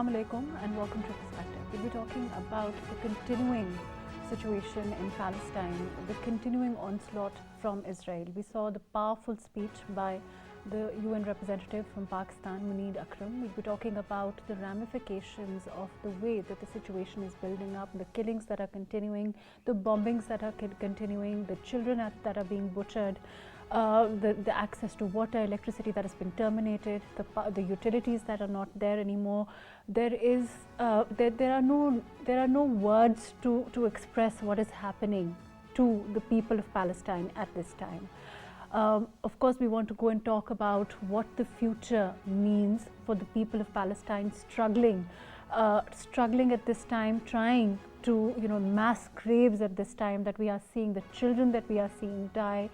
Assalamu alaikum and welcome to Perspective. We'll be talking about the continuing situation in Palestine, the continuing onslaught from Israel. We saw the powerful speech by the UN representative from Pakistan, Munawar Mahar. We'll be talking about the ramifications of the way that the situation is building up, the killings that are continuing, the bombings that are continuing, the children that are being butchered, the access to water, electricity that has been terminated, the utilities that are not there anymore. There are no words to express what is happening to the people of Palestine at this time. Of course, we want to go and talk about what the future means for the people of Palestine struggling at this time, trying to mass graves at this time that we are seeing, the children that we are seeing die.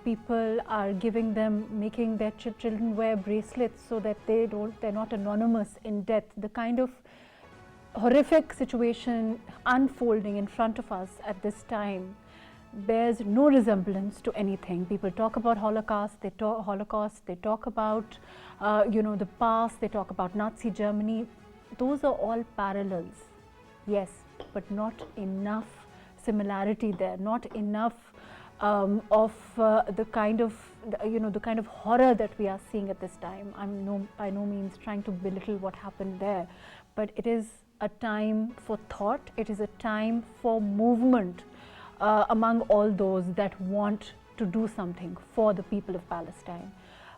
People are making their children wear bracelets so that they're not anonymous in death. The kind of horrific situation unfolding in front of us at this time bears no resemblance to anything. People talk about Holocaust, they talk about the past, they talk about Nazi Germany. Those are all parallels, yes, but not enough similarity there, not enough of the kind of horror that we are seeing at this time. I'm by no means trying to belittle what happened there, but it is a time for thought, it is a time for movement among all those that want to do something for the people of Palestine.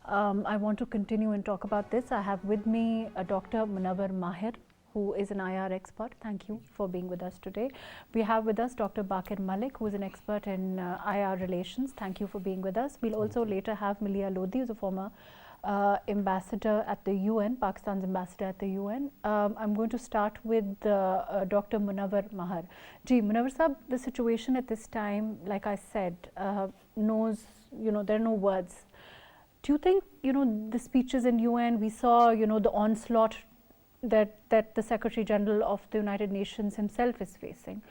I want to continue and talk about this. I have with me Dr. Munawar Mahar, who is an IR expert. Thank you for being with us today. We have with us Dr. Baqir Malik, who is an expert in IR relations. Thank you for being with us. We'll also later have Maleeha Lodhi, who's a former ambassador at the UN, Pakistan's ambassador at the UN. I'm going to start with Dr. Munawar Mahar. Munawar Sahab, the situation at this time, like I said, there are no words. Do you think, the speeches in UN, we saw, the onslaught that the Secretary General of the United Nations himself is facing.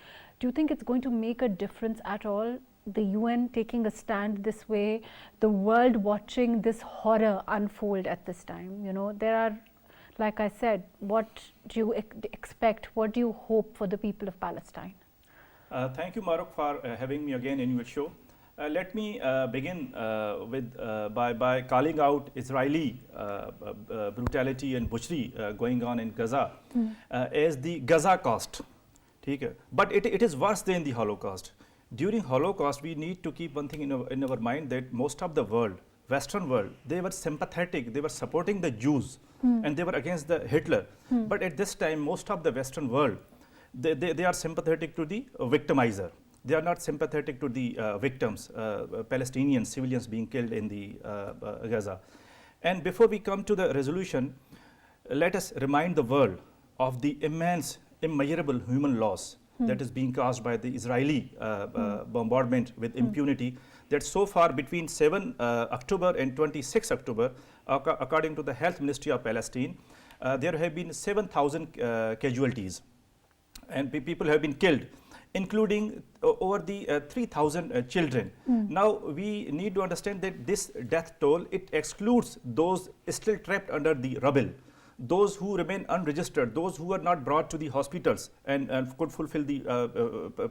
Do you think it's going to make a difference at all? The UN taking a stand this way, the world watching this horror unfold at this time. There are, like I said, what do you expect? What do you hope for the people of Palestine? Thank you, Mahrukh, for having me again in your show. Let me begin by calling out Israeli brutality and butchery going on in Gaza as the Gaza cost. But it is worse than the Holocaust. During Holocaust, we need to keep one thing in our mind, that most of the world, Western world, they were sympathetic, they were supporting the Jews and they were against the Hitler. But at this time, most of the Western world, they are sympathetic to the victimizer. They are not sympathetic to the victims, Palestinian civilians being killed in the Gaza. And before we come to the resolution, let us remind the world of the immense, immeasurable human loss that is being caused by the Israeli bombardment with impunity, that so far between 7 October and 26 October, according to the Health Ministry of Palestine, there have been 7,000 casualties and people have been killed, including over the 3,000 children. Now we need to understand that this death toll, it excludes those still trapped under the rubble, those who remain unregistered, those who are not brought to the hospitals and could fulfill the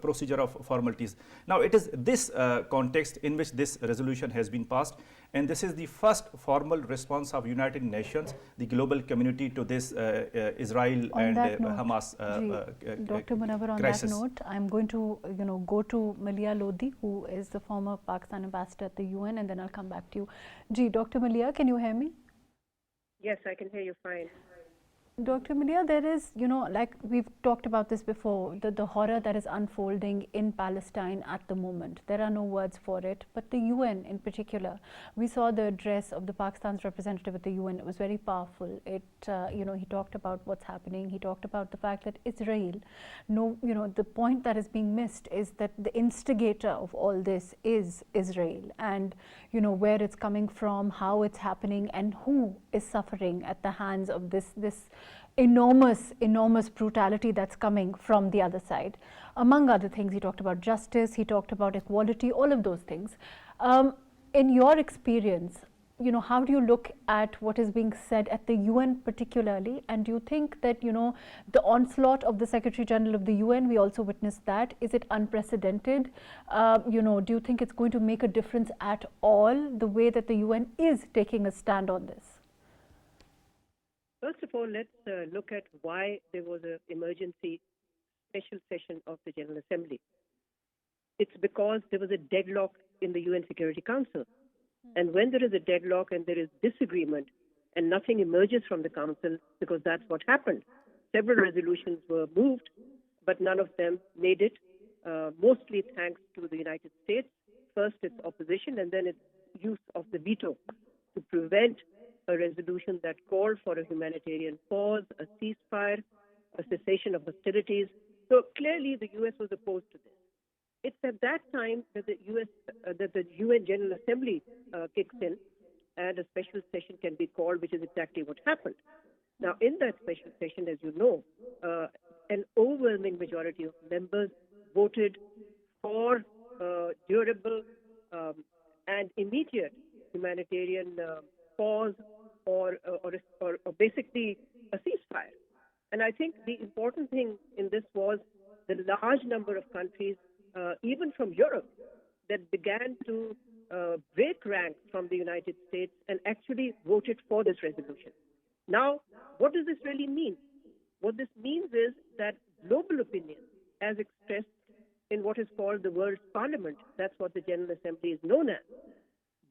procedure of formalities. Now it is this context in which this resolution has been passed, and this is the first formal response of United Nations, the global community, to this Israel and Hamas Dr. Munawar, on crisis. that note, I'm going to go to Maleeha Lodhi, who is the former Pakistan ambassador at the UN, and then I'll come back to you. Dr. Maleeha, can you hear me? Yes, I can hear you fine. Dr. Maleeha, there is, like we've talked about this before, the horror that is unfolding in Palestine at the moment. There are no words for it, but the UN in particular, we saw the address of the Pakistan's representative at the UN. It was very powerful. He talked about what's happening. He talked about the fact that Israel, the point that is being missed is that the instigator of all this is Israel, and where it's coming from, how it's happening, and who is suffering at the hands of this enormous brutality that's coming from the other side. Among other things, he talked about justice, he talked about equality, all of those things. In your experience, how do you look at what is being said at the UN particularly? And do you think that, the onslaught of the Secretary General of the UN, we also witnessed that, is it unprecedented? Do you think it's going to make a difference at all, the way that the UN is taking a stand on this? First of all, let's look at why there was an emergency special session of the General Assembly. It's because there was a deadlock in the UN Security Council. And when there is a deadlock and there is disagreement and nothing emerges from the Council, because that's what happened. Several resolutions were moved, but none of them made it, mostly thanks to the United States. First, its opposition, and then its use of the veto to prevent a resolution that called for a humanitarian pause, a ceasefire, a cessation of hostilities. So clearly the US was opposed to this. It's at that time that the UN General Assembly kicks in and a special session can be called, which is exactly what happened. Now, in that special session, as you know, an overwhelming majority of members voted for durable and immediate humanitarian pause or basically a ceasefire. And I think the important thing in this was the large number of countries, even from Europe, that began to break ranks from the United States and actually voted for this resolution. Now, what does this really mean? What this means is that global opinion, as expressed in what is called the World Parliament, that's what the General Assembly is known as.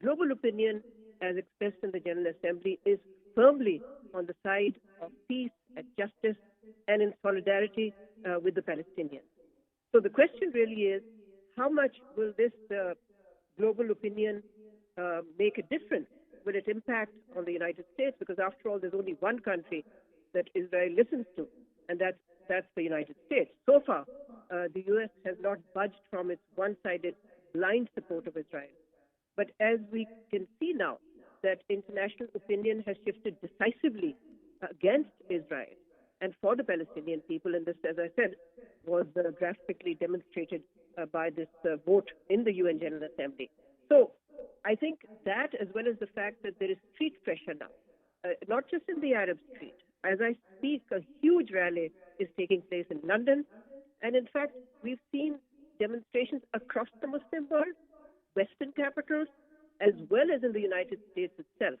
Global opinion, as expressed in the General Assembly, is firmly on the side of peace and justice and in solidarity with the Palestinians. So the question really is, how much will this global opinion make a difference? Will it impact on the United States? Because after all, there's only one country that Israel listens to, and that's the United States. So far, the U.S. has not budged from its one-sided blind support of Israel. But as we can see now, that international opinion has shifted decisively against Israel and for the Palestinian people, and this, as I said, was graphically demonstrated by this vote in the UN General Assembly. So I think that, as well as the fact that there is street pressure now, not just in the Arab street. As I speak, a huge rally is taking place in London, and in fact, we've seen demonstrations across the Muslim world, Western capitals, as well as in the United States itself.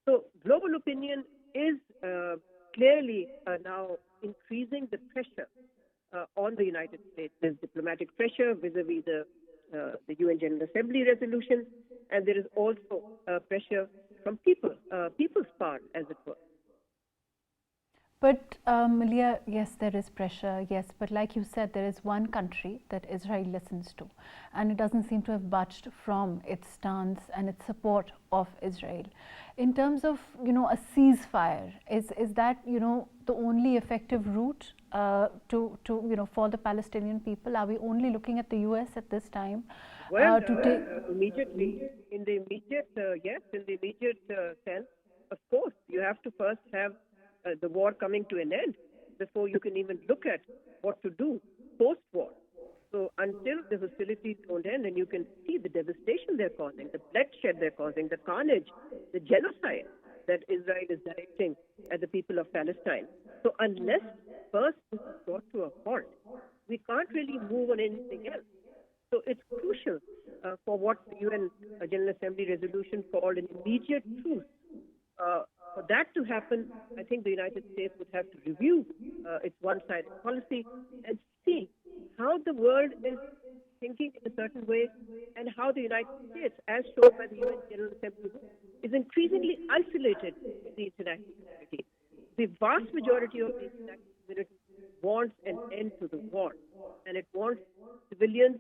So global opinion is clearly now increasing the pressure on the United States. There's diplomatic pressure vis-a-vis the UN General Assembly resolution, and there is also pressure from people's part, as it were. But Maleeha, yes, there is pressure, yes, but like you said, there is one country that Israel listens to, and it doesn't seem to have budged from its stance and its support of Israel. In terms of, a ceasefire, is that, the only effective route for the Palestinian people? Are we only looking at the US at this time? Well, immediately, in the immediate, yes, in the immediate sense, of course, you have to first have the war coming to an end before you can even look at what to do post-war. So until the hostilities don't end, and you can see the devastation they're causing, the bloodshed they're causing, the carnage, the genocide that Israel is directing at the people of Palestine. So unless first this is brought to a halt, we can't really move on anything else. So it's crucial for what the UN General Assembly resolution called an immediate truce. For that to happen, I think the United States would have to review its one-sided policy and see how the world is thinking in a certain way and how the United States, as shown by the UN General Assembly, is increasingly isolated in the international community. The vast majority of the international community wants an end to the war, and it wants civilians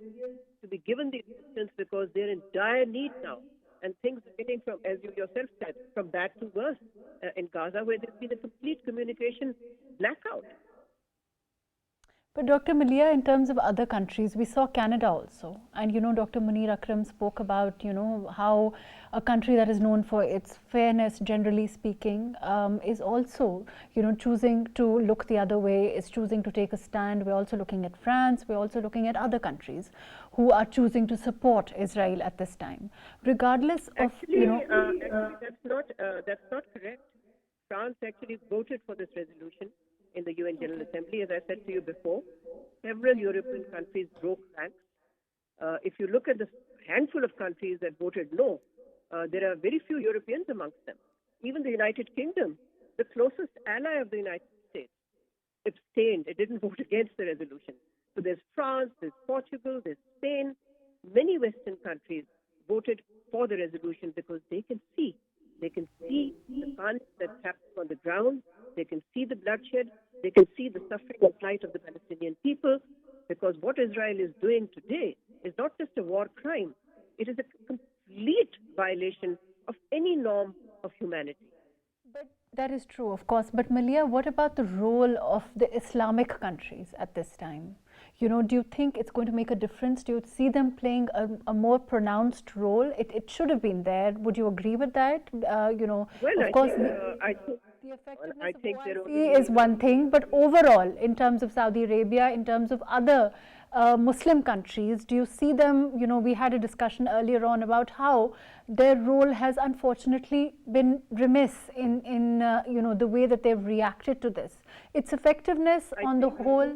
to be given the assistance because they're in dire need now. And things are getting from, as you yourself said, from bad to worse in Gaza, where there's been a complete communication blackout. But Dr. Maleeha, in terms of other countries, we saw Canada also. And Dr. Munir Akram spoke about, how a country that is known for its fairness, generally speaking, is also, choosing to look the other way, is choosing to take a stand. We're also looking at France, we're also looking at other countries who are choosing to support Israel at this time. Regardless of, actually, that's not correct. France actually voted for this resolution in the UN General Assembly. As I said to you before, several European countries broke ranks. If you look at the handful of countries that voted no, there are very few Europeans amongst them. Even the United Kingdom, the closest ally of the United States, abstained. It didn't vote against the resolution. So there's France, there's Portugal, there's Spain. Many Western countries voted for the resolution because they can see the carnage that's happening on the ground. They can see the bloodshed. They can see the suffering and plight of the Palestinian people, because what Israel is doing today is not just a war crime. It is a complete violation of any norm of humanity. But that is true, of course. But Maleeha, what about the role of the Islamic countries at this time? Do you think it's going to make a difference? Do you see them playing a more pronounced role? It should have been there. Would you agree with that? Well, of course, the effectiveness of OIC is one thing, but overall, in terms of Saudi Arabia, in terms of other Muslim countries, do you see them, we had a discussion earlier on about how their role has unfortunately been remiss in the way that they've reacted to this. Its effectiveness on the whole,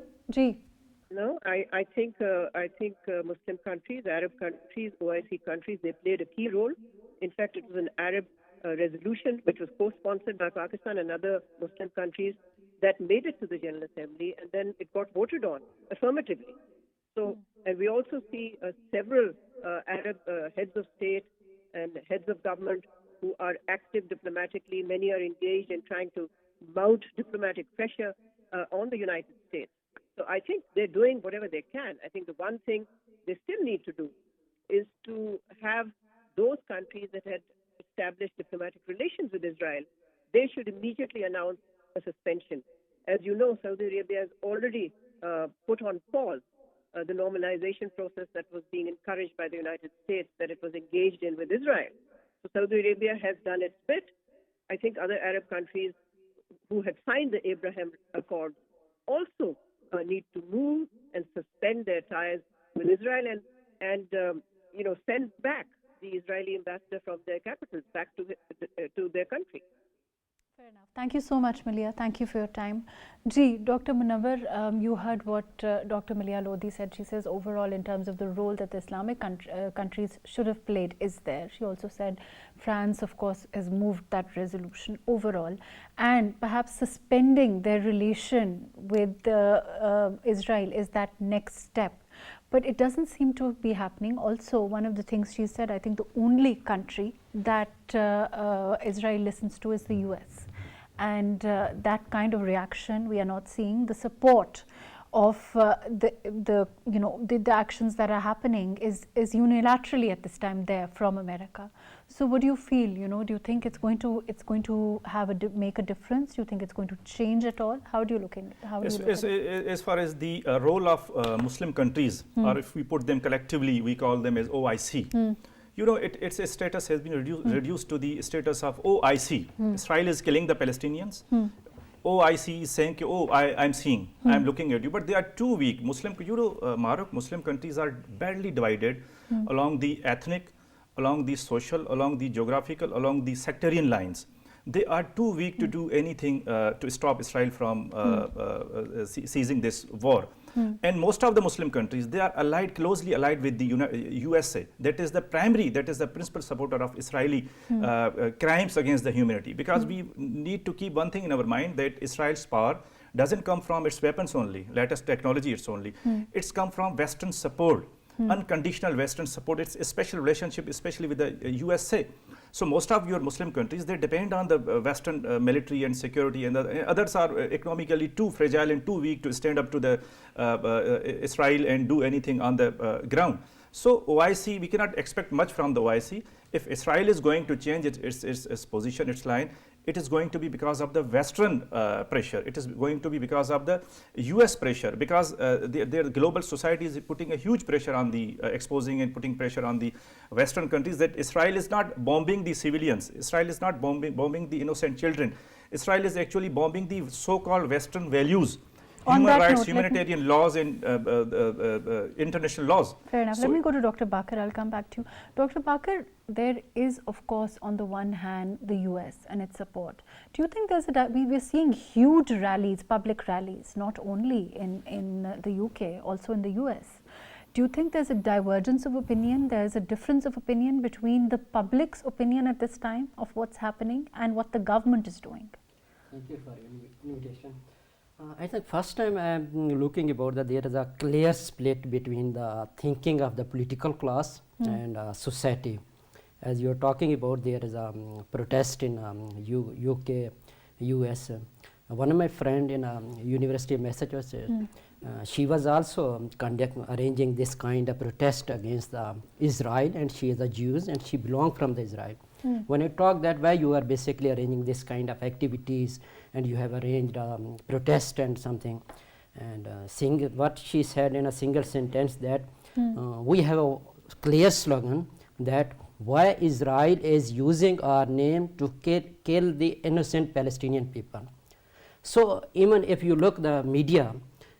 No, I think Muslim countries, Arab countries, OIC countries, they played a key role. In fact, it was an Arab resolution which was co-sponsored by Pakistan and other Muslim countries that made it to the General Assembly, and then it got voted on affirmatively. So, and we also see several Arab heads of state and heads of government who are active diplomatically. Many are engaged in trying to mount diplomatic pressure on the United States. So I think they're doing whatever they can. I think the one thing they still need to do is to have those countries that had established diplomatic relations with Israel, they should immediately announce a suspension. As you know, Saudi Arabia has already put on pause the normalization process that was being encouraged by the United States, that it was engaged in with Israel. So Saudi Arabia has done its bit. I think other Arab countries who had signed the Abraham Accord also need to move and suspend their ties with Israel and send back the Israeli ambassador from their capitals back to their country. Fair enough. Thank you so much, Maleeha. Thank you for your time. Dr. Munawar, you heard what Dr. Maleeha Lodhi said. She says overall, in terms of the role that the Islamic countries should have played, is there. She also said France, of course, has moved that resolution overall, and perhaps suspending their relation with Israel is that next step. But it doesn't seem to be happening. Also, one of the things she said, I think the only country that Israel listens to is the US. And that kind of reaction we are not seeing. The support of the actions that are happening is unilaterally at this time there from America. So what do you feel? Do you think it's going to make a difference? Do you think it's going to change at all? How do you look at it? As far as the role of Muslim countries, or if we put them collectively, we call them as OIC. Its status has been reduced to the status of OIC. Israel is killing the Palestinians. OIC is saying, I'm seeing, I'm looking at you. But they are too weak. Mahrukh, Muslim countries are badly divided along the ethnic, along the social, along the geographical, along the sectarian lines. They are too weak to do anything to stop Israel from seizing this war. And most of the Muslim countries, they are closely allied with the USA. That is the principal supporter of Israeli crimes against the humanity. Because we need to keep one thing in our mind, that Israel's power doesn't come from its weapons only, latest technology it's only. It's come from Western support, unconditional Western support. It's a special relationship, especially with the USA. So most of your Muslim countries, they depend on the Western military and security, and the others are economically too fragile and too weak to stand up to the Israel and do anything on the ground. So OIC, we cannot expect much from the OIC. If Israel is going to change its position, its line, it is going to be because of the Western pressure. It is going to be because of the US pressure, because the global society is putting a huge pressure on the exposing and putting pressure on the Western countries that Israel is not bombing the civilians. Israel is not bombing the innocent children. Israel is actually bombing the so-called Western values, human rights, humanitarian laws, and international laws. Fair enough. So let me go to Dr. Baqir. I'll come back to you. Dr. Baqir, there is, of course, on the one hand, the US and its support. Do you think there's we're seeing huge rallies, public rallies, not only in the UK, also in the US. Do you think there's a divergence of opinion, there's a difference of opinion between the public's opinion at this time of what's happening and what the government is doing? Thank you for your invitation. I think first time I am looking about that there is a clear split between the thinking of the political class and society. As you are talking about, there is a protest in UK, US. One of my friend in University of Massachusetts, she was also arranging this kind of protest against Israel, and she is a Jew and she belongs from the Israel. When I talk that why you are basically arranging this kind of activities and you have arranged protest and something, and what she said in a single sentence that we have a clear slogan that why Israel is using our name to kill the innocent Palestinian people. So even if you look the media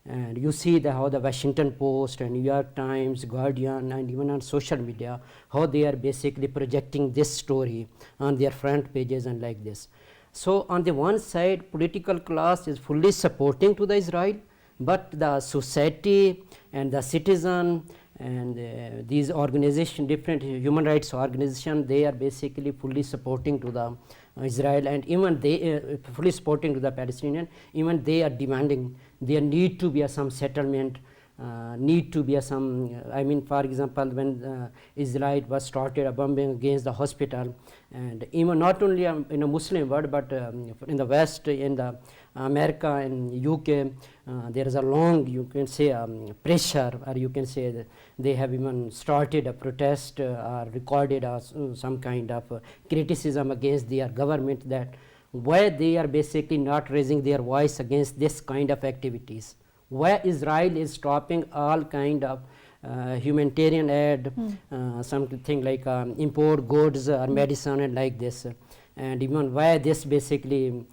and you see how the Washington Post and New York Times, Guardian, and even on social media, how they are basically projecting this story on their front pages and like this. So on the one side, political class is fully supporting to the Israel, but the society and the citizen and these organizations, different human rights organizations, they are basically fully supporting to the Israel, and even they fully supporting to the Palestinian. Even they are demanding there need to be some settlement, need to be some. I mean, for example, when Israel was started a bombing against the hospital, and even not only in a Muslim world, but in the West, in the America and UK, there is a long, you can say, pressure, or you can say that they have even started a protest or recorded some kind of criticism against their government, that why they are basically not raising their voice against this kind of activities, why Israel is stopping all kind of humanitarian aid, something like import goods or medicine and like this, and even why this basically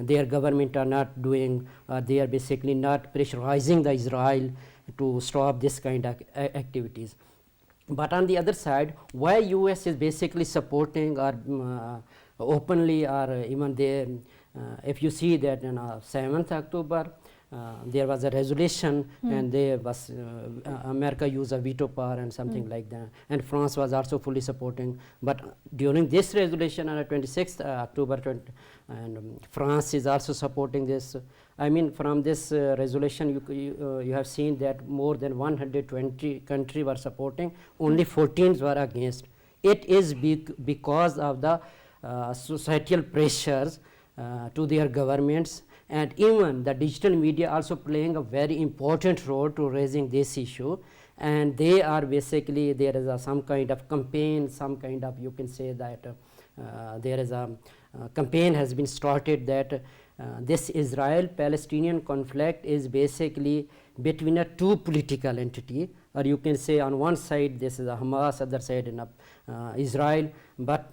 their government are not doing, they are basically not pressurizing the Israel to stop this kind of activities. But on the other side, why US is basically supporting or openly, or even they, if you see that on 7th October, there was a resolution and there was America used a veto power and something like that, and France was also fully supporting. But during this resolution on 26th October, and France is also supporting this. I mean, from this resolution, you have seen that more than 120 countries were supporting, only 14 were against. It is because of the societal pressures to their governments, and even the digital media also playing a very important role to raising this issue, and they are basically, there is some kind of campaign, some kind of, you can say that there is a campaign has been started that this Israel-Palestinian conflict is basically between a two political entity, or you can say on one side this is a Hamas, other side in Israel, but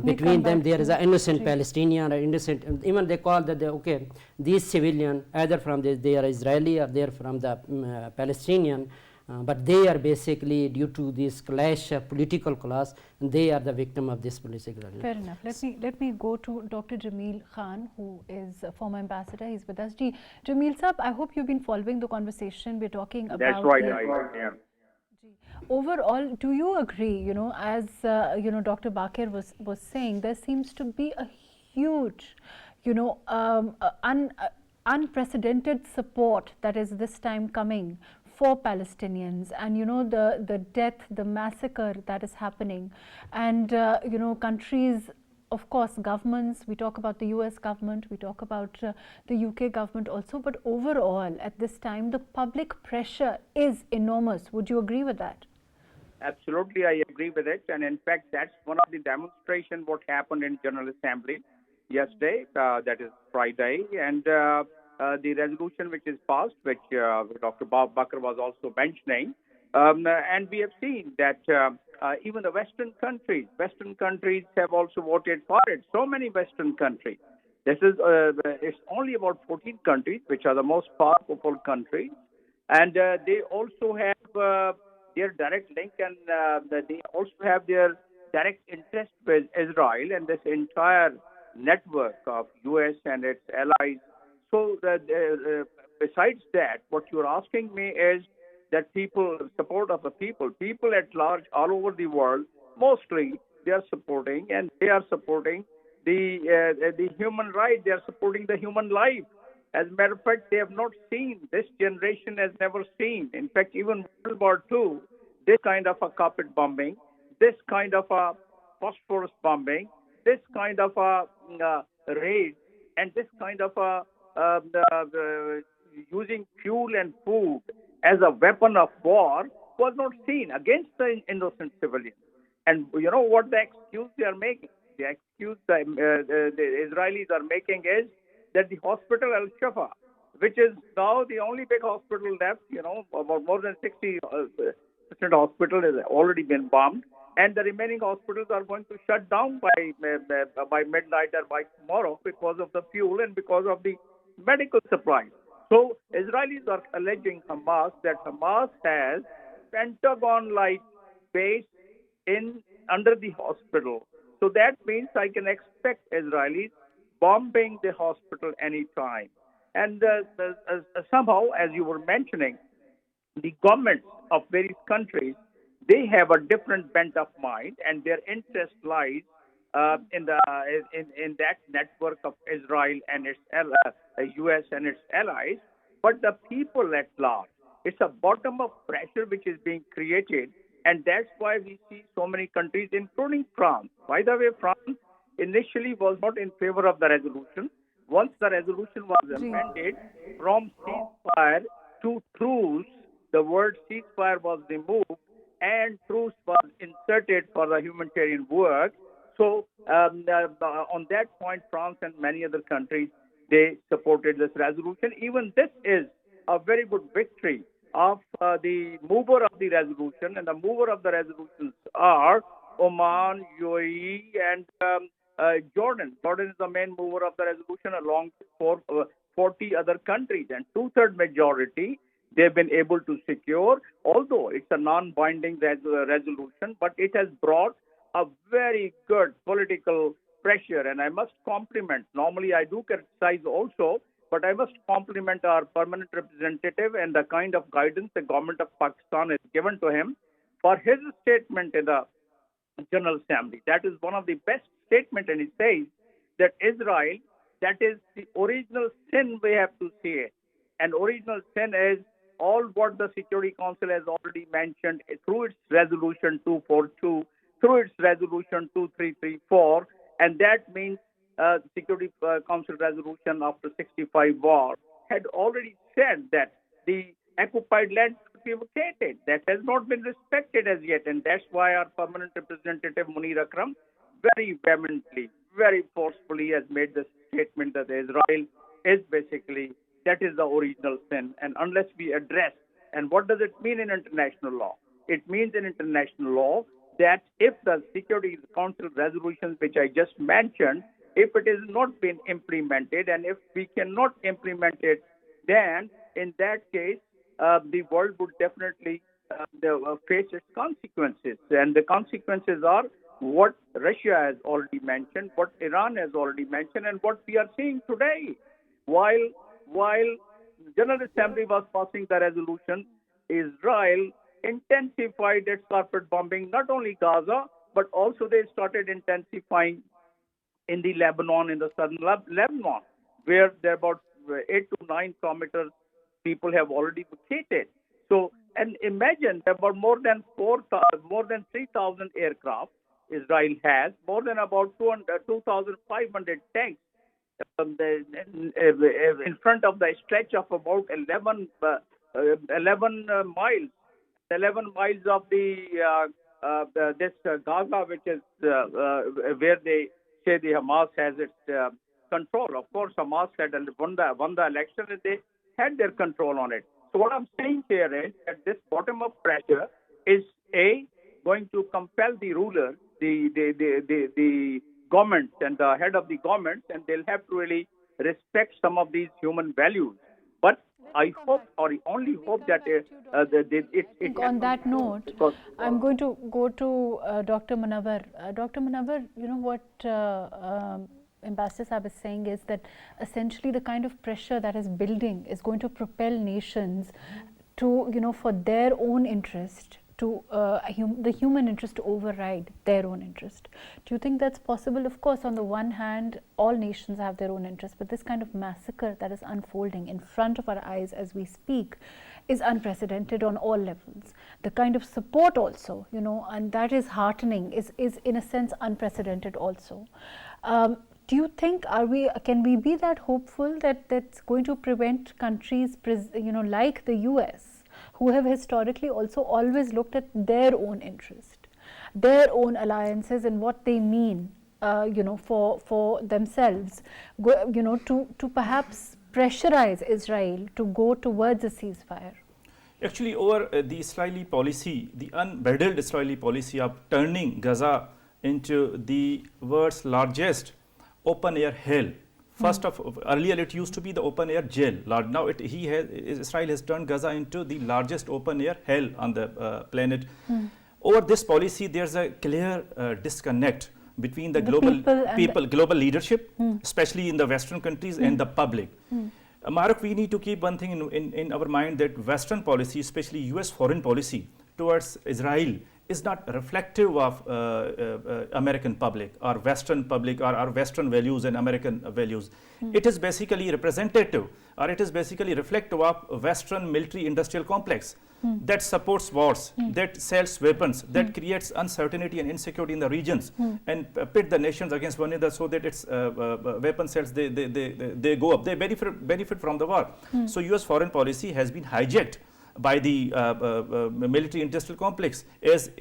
between them there is an innocent Palestinian or innocent, even they call that okay, these civilian either from they are Israeli or they are from the Palestinian, but they are basically, due to this clash of political class, they are the victim of this political. Fair enough. Let me go to Dr. Jamil Khan, who is a former ambassador. He's with us. Jamil Sahab, I hope you've been following the conversation. We're talking about. That's right. I am. Overall, do you agree, you know, as Dr. Baqir was saying, there seems to be a huge, unprecedented support that is this time coming for Palestinians, and the death, the massacre that is happening, and countries, of course, governments, we talk about the US government, we talk about the UK government also, but overall at this time the public pressure is enormous. Would you agree with that? Absolutely, I agree with it, and in fact that's one of the demonstrations what happened in General Assembly. yesterday, that is Friday, and the resolution which is passed, which Dr. Baqir was also mentioning, and we have seen that even the Western countries have also voted for it. So many Western countries. This is it's only about 14 countries, which are the most powerful countries, and they also have their direct link, and they also have their direct interest with Israel and this entire network of U.S. and its allies. So besides that, what you're asking me is that support of the people at large all over the world, mostly they are supporting, and they are supporting the human right. They are supporting the human life. As a matter of fact, they have not seen, this generation has never seen. In fact, even World War II, this kind of a carpet bombing, this kind of a phosphorus bombing, this kind of a raid, and this kind of a using fuel and food as a weapon of war was not seen against the innocent civilians. And you know what the excuse they are making? The excuse the Israelis are making is that the hospital Al-Shafa, which is now the only big hospital left, about more than 60% hospital has already been bombed, and the remaining hospitals are going to shut down by midnight or by tomorrow because of the fuel and because of the medical supplies. So Israelis are alleging Hamas that Hamas has Pentagon-like base under the hospital. So that means I can expect Israelis bombing the hospital anytime. And somehow, as you were mentioning, the governments of various countries, they have a different bent of mind, and their interest lies in that network of Israel and its U.S. and its allies. But the people at large, it's a bottom of pressure which is being created, and that's why we see so many countries, including France. By the way, France initially was not in favor of the resolution. Once the resolution was amended from ceasefire to truce, the word ceasefire was removed and truce was inserted for the humanitarian work. So on that point, France and many other countries, they supported this resolution. Even this is a very good victory of the mover of the resolution, and the mover of the resolutions are Oman, UAE, and Jordan. Jordan is the main mover of the resolution along with 40 other countries, and two-thirds majority they've been able to secure, although it's a non-binding resolution, but it has brought a very good political pressure. And I must compliment, normally I do criticize also, but I must compliment our permanent representative and the kind of guidance the government of Pakistan has given to him for his statement in the General Assembly. That is one of the best statements, and he says that Israel, that is the original sin, we have to see it. And original sin is all what the Security Council has already mentioned through its resolution 242, through its resolution 2334, and that means Security Council resolution after 65 war had already said that the occupied land should be vacated. That has not been respected as yet, and that's why our permanent representative Munir Akram very vehemently, very forcefully has made the statement that Israel is basically, that is the original sin. And unless we address, and what does it mean in international law? It means in international law that if the Security Council resolutions which I just mentioned, if it is not been implemented, and if we cannot implement it, then in that case, the world would definitely face its consequences. And the consequences are what Russia has already mentioned, what Iran has already mentioned, and what we are seeing today. While General Assembly was passing the resolution, Israel intensified its carpet bombing, not only Gaza, but also they started intensifying in the Lebanon, in the southern Lebanon, where there are about 8 to 9 kilometers people have already vacated. So, and imagine about more than 3,000 aircraft Israel has, more than about 2,500 tanks in front of the stretch of about 11 miles. 11 miles of this Gaza, which is where they say the Hamas has its control. Of course, Hamas had won the election and they had their control on it. So what I'm saying here is that this bottom-up pressure is going to compel the ruler, the government and the head of the government, and they'll have to really respect some of these human values. But I hope, or only hope, that on that note, I'm going to go to Dr. Munawar. Dr. Munawar, you know what Ambassador Saab is saying is that essentially the kind of pressure that is building is going to propel nations to, for their own interest, to the human interest to override their own interest. Do you think that's possible? Of course, on the one hand, all nations have their own interest, but this kind of massacre that is unfolding in front of our eyes as we speak is unprecedented on all levels. The kind of support also, and that is heartening, is in a sense unprecedented also. Do you think, can we be that hopeful that that's going to prevent countries, like the US, who have historically also always looked at their own interest, their own alliances and what they mean, for themselves, to perhaps pressurize Israel to go towards a ceasefire? Actually, over the Israeli policy, the unbridled Israeli policy of turning Gaza into the world's largest open-air hell. Earlier it used to be the open-air jail. Now Israel has turned Gaza into the largest open-air hell on the planet. Over this policy, there's a clear disconnect between the global leadership, especially in the Western countries, and the public. Mahrukh, we need to keep one thing in our mind, that Western policy, especially US foreign policy towards Israel, is not reflective of American public or Western public or our Western values and American values. It is basically representative, or it is basically reflective of Western military industrial complex that supports wars, that sells weapons, that creates uncertainty and insecurity in the regions, and pit the nations against one another, so that its weapon sales, they go up, they benefit from the war. So US foreign policy has been hijacked by the military industrial complex, as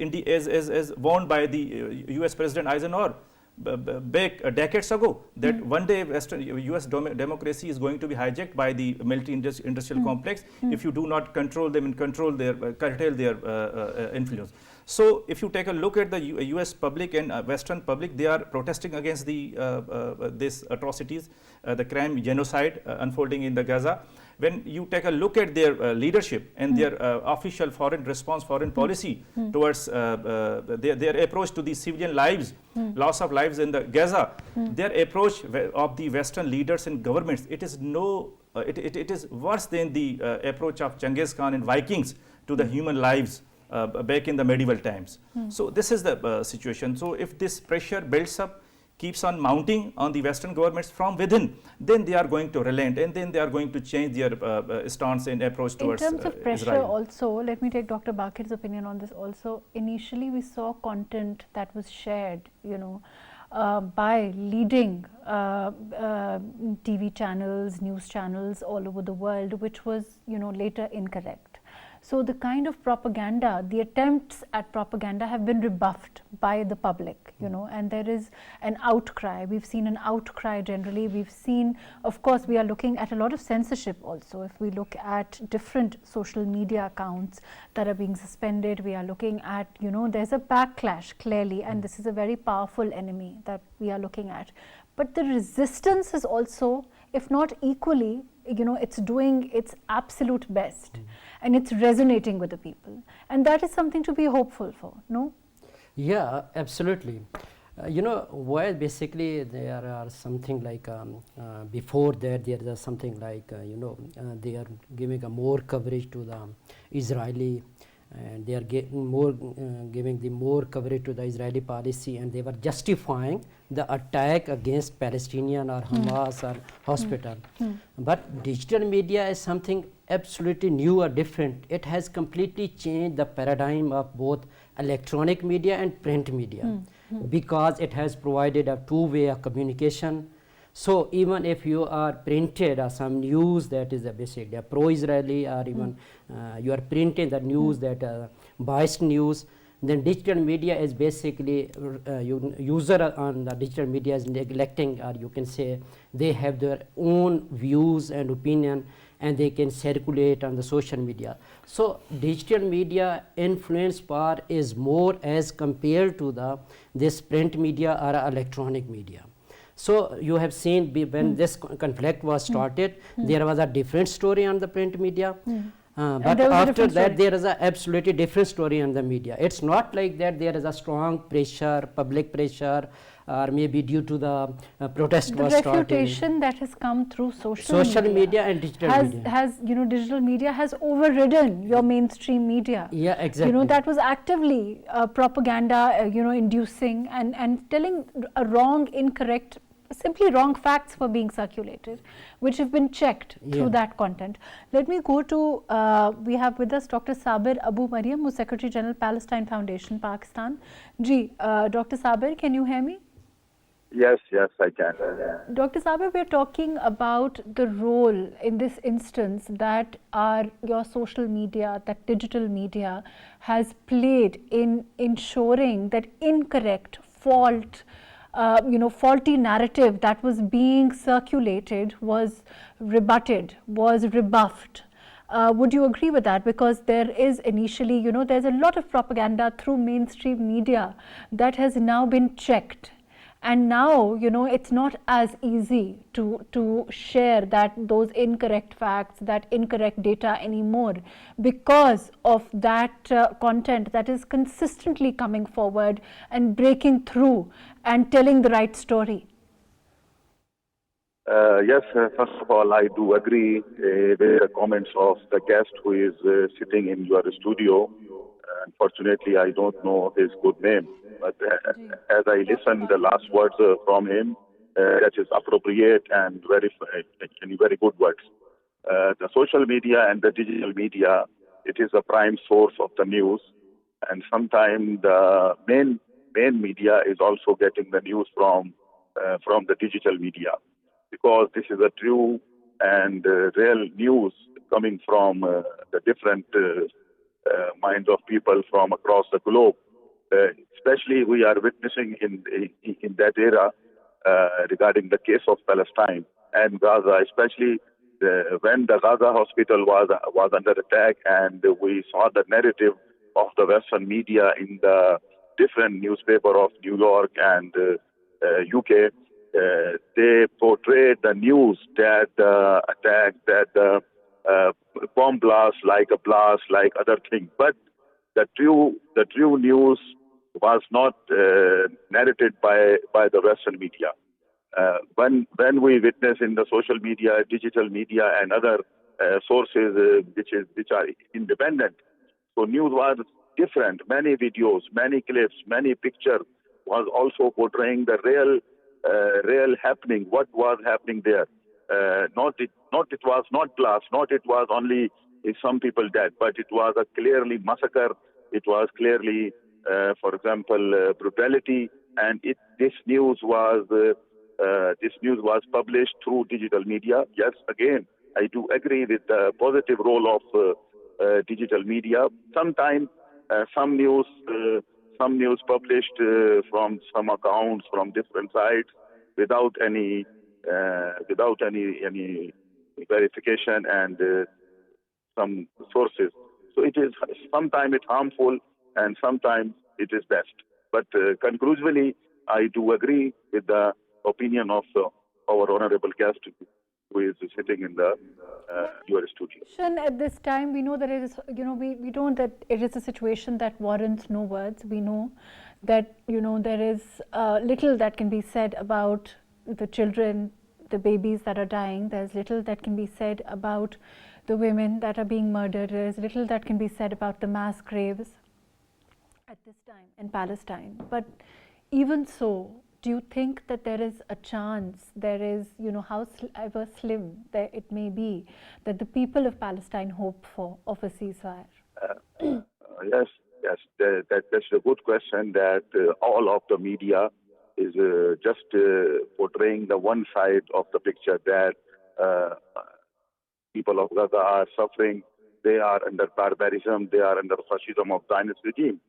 warned by the US President Eisenhower back decades ago, that one day US democracy is going to be hijacked by the military industrial complex if you do not control them and curtail their influence. So if you take a look at the US public and Western public, they are protesting against these atrocities, the crime, genocide unfolding in the Gaza. When you take a look at their leadership and their official foreign policy towards their approach to the civilian lives, loss of lives in the Gaza, their approach of the Western leaders and governments, it is worse than the approach of Genghis Khan and Vikings to the human lives back in the medieval times. So this is the situation. So if this pressure builds up, keeps on mounting on the Western governments from within, then they are going to relent, and then they are going to change their stance and approach towards Israel. In terms of pressure also, let me take Dr. Baqir's opinion on this also. Initially we saw content that was shared, by leading TV channels, news channels all over the world, which was, later incorrect. So the kind of propaganda, the attempts at propaganda have been rebuffed by the public, and there is an outcry. We've seen an outcry generally. We've seen, of course, we are looking at a lot of censorship also. If we look at different social media accounts that are being suspended, we are looking at, there's a backlash clearly, and this is a very powerful enemy that we are looking at. But the resistance is also, if not equally, it's doing its absolute best. And it's resonating with the people, and that is something to be hopeful for, no? Yeah, absolutely. Why basically there are something like before that there is something like they are giving a more coverage to the Israeli, and they are giving the more coverage to the Israeli policy, and they were justifying the attack against Palestinian or Hamas or hospital. But digital media is something absolutely new or different. It has completely changed the paradigm of both electronic media and print media, because it has provided a two-way of communication. So even if you are printed some news that is basically pro-Israeli, or even you are printing the news that biased news, then digital media is basically user on the digital media is neglecting, or you can say they have their own views and opinion, and they can circulate on the social media. So digital media influence power is more as compared to this print media or electronic media. So you have seen when this conflict was started, there was a different story on the print media. But after that, there is an absolutely different story on the media. It's not like that there is a strong pressure, public pressure, or maybe due to the protest was started. The refutation that has come through social media and digital media. Digital media has overridden your mainstream media. Yeah, exactly. That was actively propaganda, inducing and telling a wrong, incorrect, simply wrong facts were being circulated, which have been checked through that content. Let me go to, we have with us Dr. Sabir Abu Maryam, who's Secretary General, Palestine Foundation, Pakistan. Dr. Sabir, can you hear me? Yes, I can. Dr. Sabir, we are talking about the role in this instance that your social media, that digital media has played in ensuring that incorrect, faulty narrative that was being circulated was rebutted, was rebuffed. Would you agree with that? Because there is initially, there's a lot of propaganda through mainstream media that has now been checked. And now, it's not as easy to share those incorrect facts, that incorrect data anymore, because of that content that is consistently coming forward and breaking through and telling the right story. Yes, first of all, I do agree with the comments of the guest who is sitting in your studio. Unfortunately, I don't know his good name, but as I listened the last words from him, that is appropriate and very good words. The social media and the digital media, it is a prime source of the news, and sometimes the main media is also getting the news from the digital media, because this is a true and real news coming from the different minds of people from across the globe. Especially we are witnessing in that era regarding the case of Palestine and Gaza, especially when the Gaza hospital was under attack, and we saw the narrative of the Western media in the different newspaper of New York and UK. They portrayed the news that attack, that bomb blast, like other things. But the true news was not narrated by the Western media. When we witness in the social media, digital media, and other sources which are independent, so news was different. Many videos, many clips, many pictures was also portraying the real happening, what was happening there. It was not blast, not it was only some people dead, but it was a clearly massacre. It was clearly, for example, brutality, and this news was published through digital media. Yes, again, I do agree with the positive role of digital media. Sometimes some news published from some accounts from different sites without any verification and some sources. So it is sometimes it's harmful and sometimes it is best. But conclusively, I do agree with the opinion of our honorable guest who is sitting in the your studio. At this time, we know that it is, we know that it is a situation that warrants no words. We know that, there is little that can be said about the children, the babies that are dying. There's little that can be said about the women that are being murdered. There's little that can be said about the mass graves at this time in Palestine. But even so, do you think that there is a chance, there is, however slim that it may be, that the people of Palestine hope for of a ceasefire? Yes, that's a good question. That all of the media is just portraying the one side of the picture, that people of Gaza are suffering, they are under barbarism, they are under fascism of Zionist regime.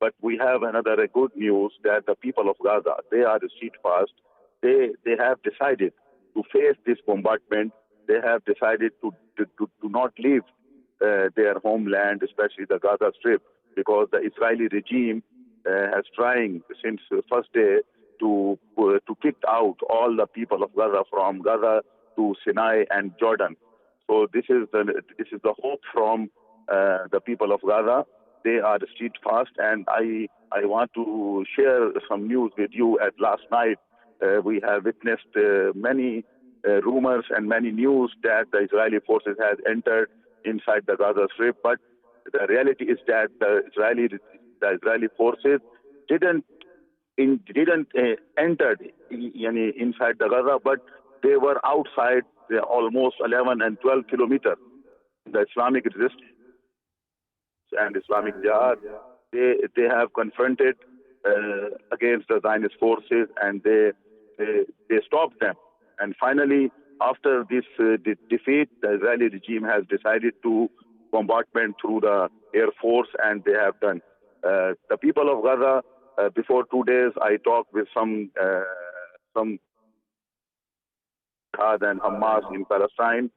But we have another good news that the people of Gaza, they are steadfast. They have decided to face this bombardment. They have decided to not leave their homeland, especially the Gaza Strip, because the Israeli regime has trying since the first day to kick out all the people of Gaza from Gaza to Sinai and Jordan. So this is the hope from the people of Gaza. They are steadfast, and I want to share some news with you. At last night, we have witnessed many rumors and many news that the Israeli forces had entered inside the Gaza Strip, but the reality is that the Israeli forces didn't enter inside the Gaza, but they were outside almost 11 and 12 kilometers. The Islamic resistance and Islamic Jihad, they have confronted against the Zionist forces, and they stopped them. And finally, after this defeat, the Israeli regime has decided to bombardment through the Air Force, and they have done. The people of Gaza, before 2 days, I talked with some Jihad and Hamas in Palestine.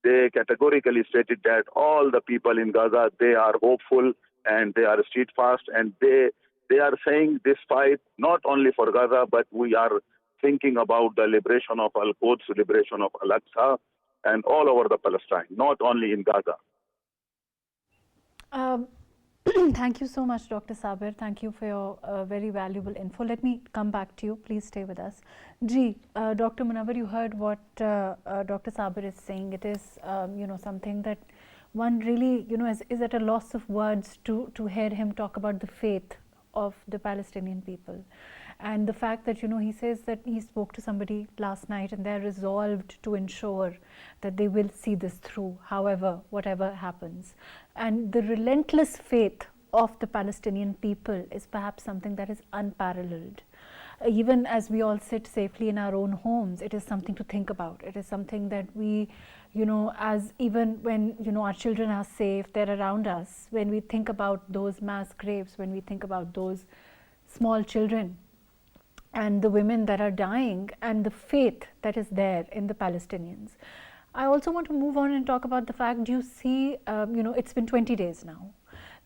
They categorically stated that all the people in Gaza, they are hopeful and they are steadfast, and they are saying this fight not only for Gaza, but we are thinking about the liberation of Al-Quds, liberation of Al-Aqsa, and all over the Palestine, not only in Gaza. Thank you so much, Dr. Sabir. Thank you for your very valuable info. Let me come back to you. Please stay with us. Dr. Munawar, you heard what Dr. Sabir is saying. It is, something that one really, is at a loss of words to hear him talk about the faith of the Palestinian people. And the fact that, he says that he spoke to somebody last night and they're resolved to ensure that they will see this through, whatever happens. And the relentless faith of the Palestinian people is perhaps something that is unparalleled. Even as we all sit safely in our own homes, it is something to think about. It is something that we, as even when, our children are safe, they're around us, when we think about those mass graves, when we think about those small children, and the women that are dying, and the faith that is there in the Palestinians. I also want to move on and talk about the fact, do you see, it's been 20 days now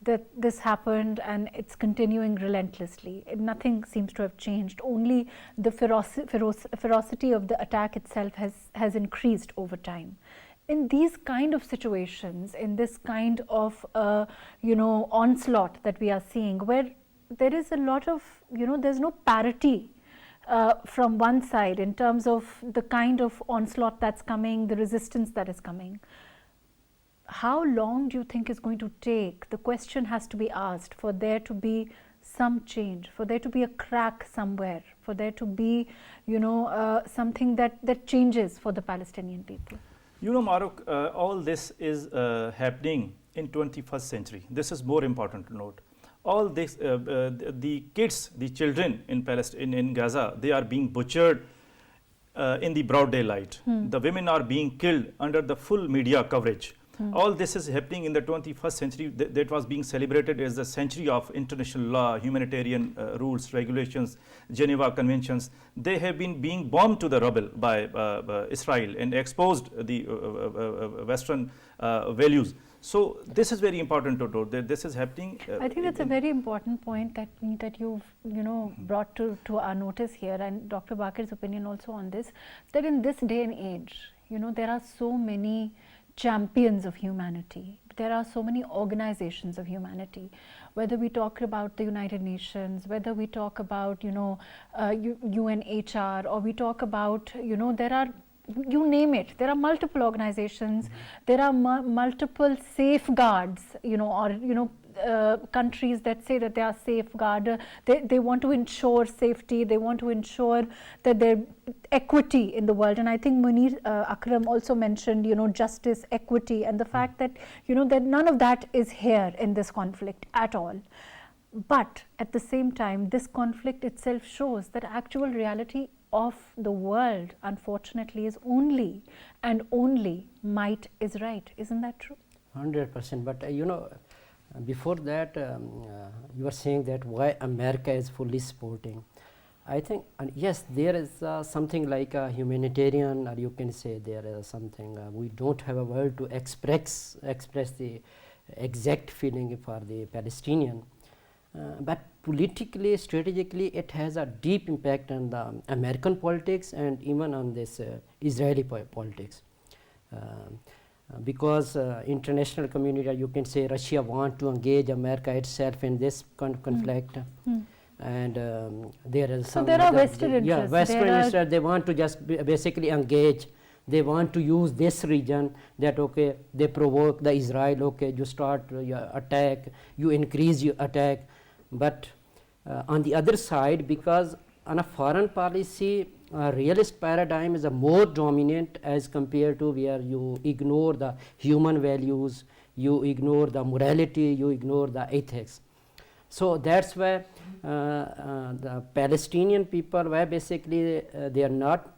that this happened, and it's continuing relentlessly. Nothing seems to have changed. Only the ferocity of the attack itself has increased over time. In these kind of situations, in this kind of, onslaught that we are seeing, where there is a lot of, there's no parity from one side in terms of the kind of onslaught that's coming, the resistance that is coming. How long do you think is going to take? The question has to be asked for there to be some change, for there to be a crack somewhere, for there to be, something that changes for the Palestinian people. Mahrukh, all this is happening in 21st century. This is more important to note. All this, the kids, the children in Palestine, in Gaza, they are being butchered in the broad daylight. The women are being killed under the full media coverage. All this is happening in the 21st century. That was being celebrated as the century of international law, humanitarian rules, regulations, Geneva Conventions. They have been being bombed to the rubble by Israel and exposed the Western values. So this is very important to note that this is happening. I think that's a very important point that you've brought to our notice here, and Dr. Baqir's opinion also on this, that in this day and age, there are so many champions of humanity. There are so many organizations of humanity, whether we talk about the United Nations, whether we talk about, UNHR, or we talk about, there are, you name it, there are multiple organizations, there are multiple safeguards, countries that say that they are safeguard, they want to ensure safety, they want to ensure that there equity in the world. And I think Munir Akram also mentioned, justice, equity, and the fact that, that none of that is here in this conflict at all. But at the same time, this conflict itself shows that actual reality of the world, unfortunately, is only and only might is right. Isn't that true? 100%. But Before that, you were saying that why America is fully supporting. I think, yes, there is something like a humanitarian, or you can say there is something, we don't have a word to express the exact feeling for the Palestinian. But politically, strategically, it has a deep impact on the American politics and even on this Israeli politics. Because international community, you can say Russia want to engage America itself in this conflict. And there is so there are Western interests. Yeah, Western interests, they want to just basically engage. They want to use this region that, okay, they provoke the Israel, okay, you start your attack, you increase your attack. But on the other side, because on a foreign policy, realist paradigm is a more dominant as compared to where you ignore the human values, you ignore the morality, you ignore the ethics. So that's why the Palestinian people were basically they are not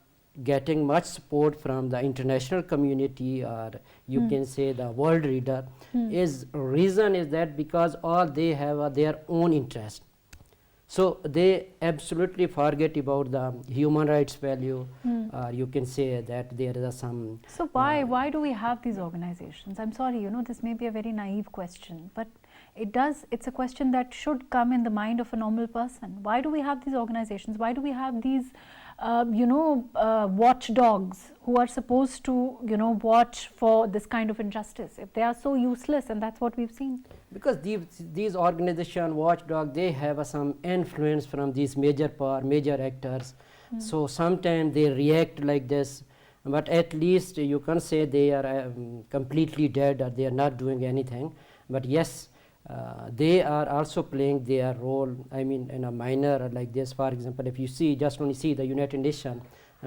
getting much support from the international community, or you can say the world leader. Is reason is that because all they have their own interest. So they absolutely forget about the human rights value, or you can say that there is some. So why do we have these organizations? I'm sorry, you know, this may be a very naive question, but it's a question that should come in the mind of a normal person. Why do we have these organizations? Why do we have these watchdogs who are supposed to, watch for this kind of injustice, if they are so useless? And that's what we've seen. Because these organization, watchdog, they have some influence from these major actors. So sometimes they react like this, but at least you can say they are completely dead, or they are not doing anything. But yes, they are also playing their role, I mean, in a minor like this. For example, if you see, just only see the United Nations,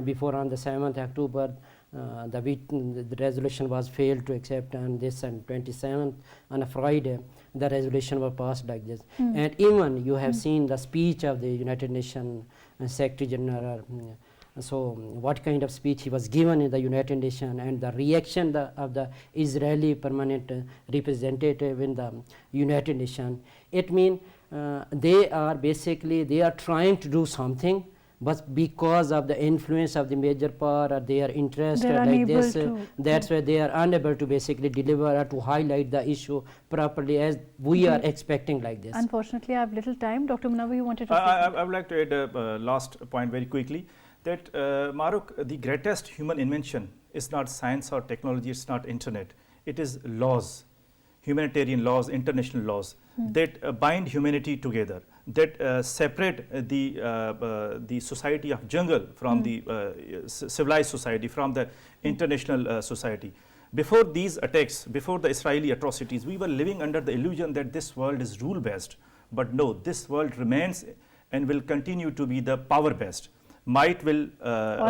before on the 7th October, the resolution was failed to accept, and this and 27th on a Friday, the resolution was passed like this. And even you have seen the speech of the United Nations Secretary General. So what kind of speech he was given in the United Nations, and the reaction of the Israeli permanent representative in the United Nations. It means they are trying to do something, but because of the influence of the major power or their interest like this, that's why they are unable to basically deliver or to highlight the issue properly as we are expecting like this. Unfortunately, I have little time. Dr. Munawar, you wanted to say I would like to add a last point very quickly. That Mahrukh, the greatest human invention is not science or technology, it's not internet. It is laws, humanitarian laws, international laws that bind humanity together, that separate the society of jungle from the civilized society, from the international society. Before these attacks, before the Israeli atrocities, we were living under the illusion that this world is rule-based. But no, this world remains and will continue to be the power-based. Might will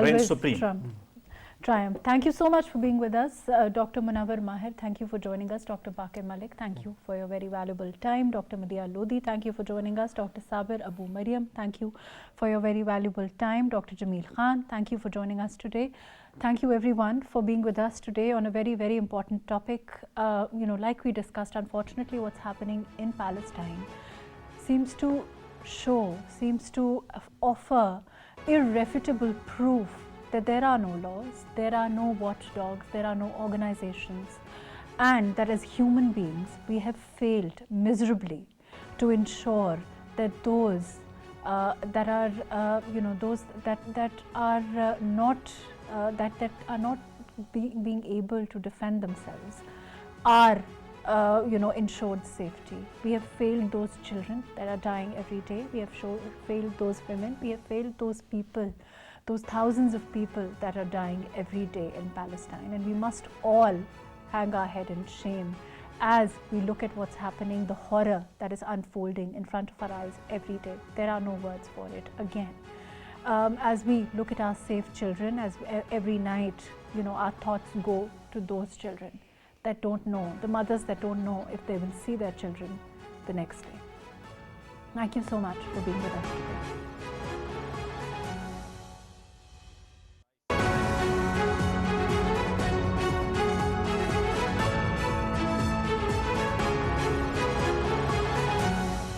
reign supreme. Triumph. Thank you so much for being with us. Dr. Munawar Mahar, thank you for joining us. Dr. Baqir Malik, thank you for your very valuable time. Dr. Maleeha Lodhi, thank you for joining us. Dr. Sabir Abu Maryam, thank you for your very valuable time. Dr. Jamil Khan, thank you for joining us today. Thank you everyone for being with us today on a very, very important topic. Like we discussed, unfortunately what's happening in Palestine seems to offer irrefutable proof that there are no laws, there are no watchdogs, there are no organizations, and that as human beings we have failed miserably to ensure that those that are not being able to defend themselves are ensured safety. We have failed those children that are dying every day. We have failed those women. We have failed those people, those thousands of people that are dying every day in Palestine. And we must all hang our head in shame as we look at what's happening, the horror that is unfolding in front of our eyes every day. There are no words for it again. As we look at our safe children, as every night, our thoughts go to those children that don't know, the mothers that don't know if they will see their children the next day. Thank you so much for being with us today.